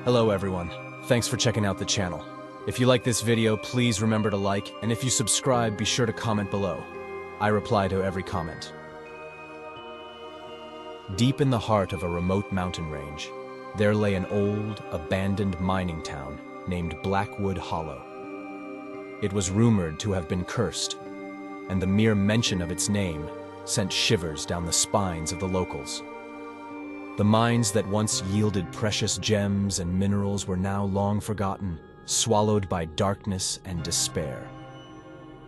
Hello everyone, thanks for checking out the channel. If you like this video, please remember to like, and if you subscribe, be sure to comment below. I reply to every comment. Deep in the heart of a remote mountain range, there lay an old, abandoned mining town named Blackwood Hollow. It was rumored to have been cursed, and the mere mention of its name sent shivers down the spines of the locals. The mines that once yielded precious gems and minerals were now long forgotten, swallowed by darkness and despair.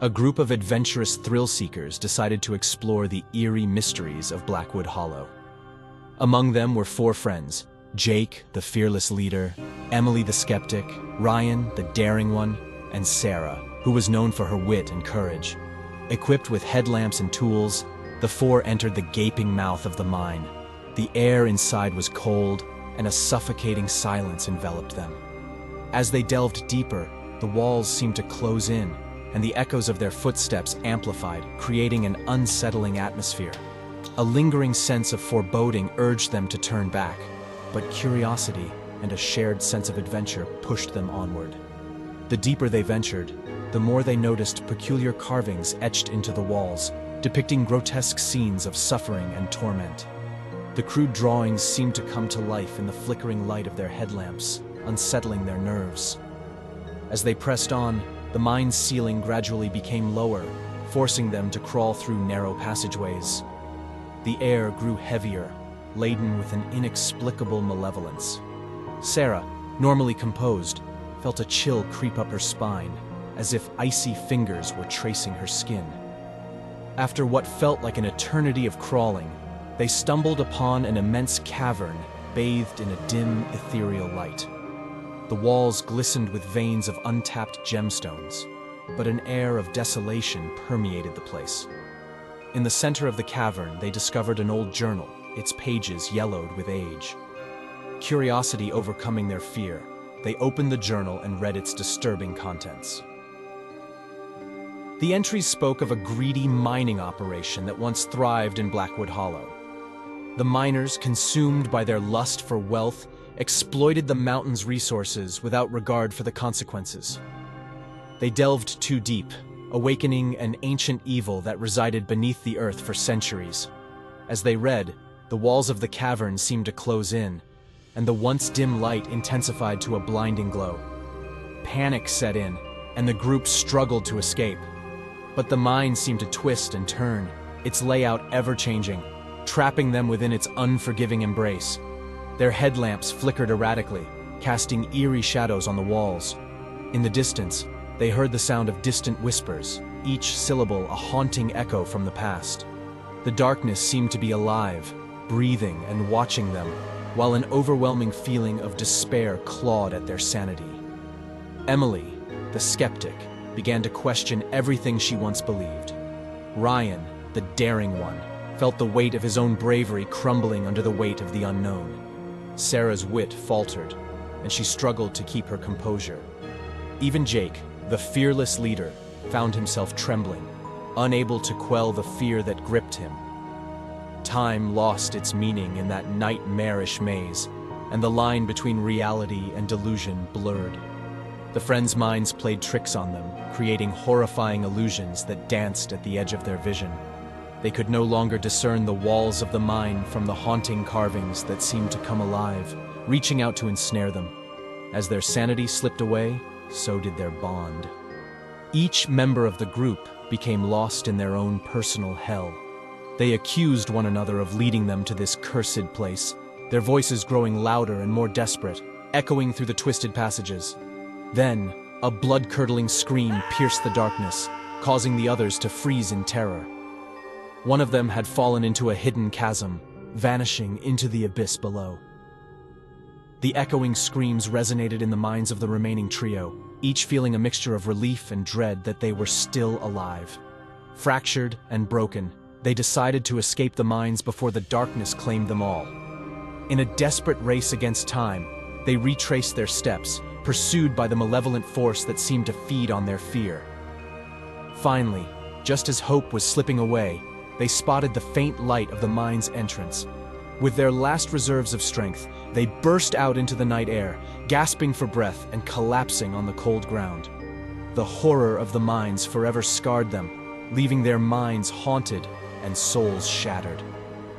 A group of adventurous thrill-seekers decided to explore the eerie mysteries of Blackwood Hollow. Among them were 4 friends: Jake, the fearless leader, Emily the skeptic, Ryan, the daring one, and Sarah, who was known for her wit and courage. Equipped with headlamps and tools, the 4 entered the gaping mouth of the mine. The air inside was cold, and a suffocating silence enveloped them. As they delved deeper, the walls seemed to close in, and the echoes of their footsteps amplified, creating an unsettling atmosphere. A lingering sense of foreboding urged them to turn back, but curiosity and a shared sense of adventure pushed them onward. The deeper they ventured, the more they noticed peculiar carvings etched into the walls, depicting grotesque scenes of suffering and torment. The crude drawings seemed to come to life in the flickering light of their headlamps, unsettling their nerves. As they pressed on, the mine's ceiling gradually became lower, forcing them to crawl through narrow passageways. The air grew heavier, laden with an inexplicable malevolence. Sarah, normally composed, felt a chill creep up her spine, as if icy fingers were tracing her skin. After what felt like an eternity of crawling, they stumbled upon an immense cavern bathed in a dim, ethereal light. The walls glistened with veins of untapped gemstones, but an air of desolation permeated the place. In the center of the cavern, they discovered an old journal, its pages yellowed with age. Curiosity overcoming their fear, they opened the journal and read its disturbing contents. The entries spoke of a greedy mining operation that once thrived in Blackwood Hollow. The miners, consumed by their lust for wealth, exploited the mountain's resources without regard for the consequences. They delved too deep, awakening an ancient evil that resided beneath the earth for centuries. As they read, the walls of the cavern seemed to close in, and the once dim light intensified to a blinding glow. Panic set in, and the group struggled to escape. But the mine seemed to twist and turn, its layout ever-changing, trapping them within its unforgiving embrace. Their headlamps flickered erratically, casting eerie shadows on the walls. In the distance, they heard the sound of distant whispers, each syllable a haunting echo from the past. The darkness seemed to be alive, breathing and watching them, while an overwhelming feeling of despair clawed at their sanity. Emily, the skeptic, began to question everything she once believed. Ryan, the daring one, felt the weight of his own bravery crumbling under the weight of the unknown. Sarah's wit faltered, and she struggled to keep her composure. Even Jake, the fearless leader, found himself trembling, unable to quell the fear that gripped him. Time lost its meaning in that nightmarish maze, and the line between reality and delusion blurred. The friends' minds played tricks on them, creating horrifying illusions that danced at the edge of their vision. They could no longer discern the walls of the mine from the haunting carvings that seemed to come alive, reaching out to ensnare them. As their sanity slipped away, so did their bond. Each member of the group became lost in their own personal hell. They accused one another of leading them to this cursed place, their voices growing louder and more desperate, echoing through the twisted passages. Then, a blood-curdling scream pierced the darkness, causing the others to freeze in terror. One of them had fallen into a hidden chasm, vanishing into the abyss below. The echoing screams resonated in the minds of the remaining trio, each feeling a mixture of relief and dread that they were still alive. Fractured and broken, they decided to escape the mines before the darkness claimed them all. In a desperate race against time, they retraced their steps, pursued by the malevolent force that seemed to feed on their fear. Finally, just as hope was slipping away, they spotted the faint light of the mine's entrance. With their last reserves of strength, they burst out into the night air, gasping for breath and collapsing on the cold ground. The horror of the mines forever scarred them, leaving their minds haunted and souls shattered.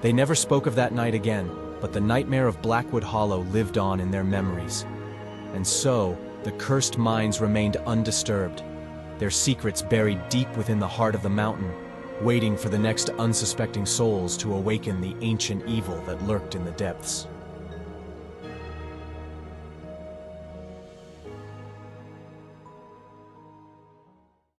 They never spoke of that night again, but the nightmare of Blackwood Hollow lived on in their memories. And so, the cursed mines remained undisturbed, their secrets buried deep within the heart of the mountain, waiting for the next unsuspecting souls to awaken the ancient evil that lurked in the depths.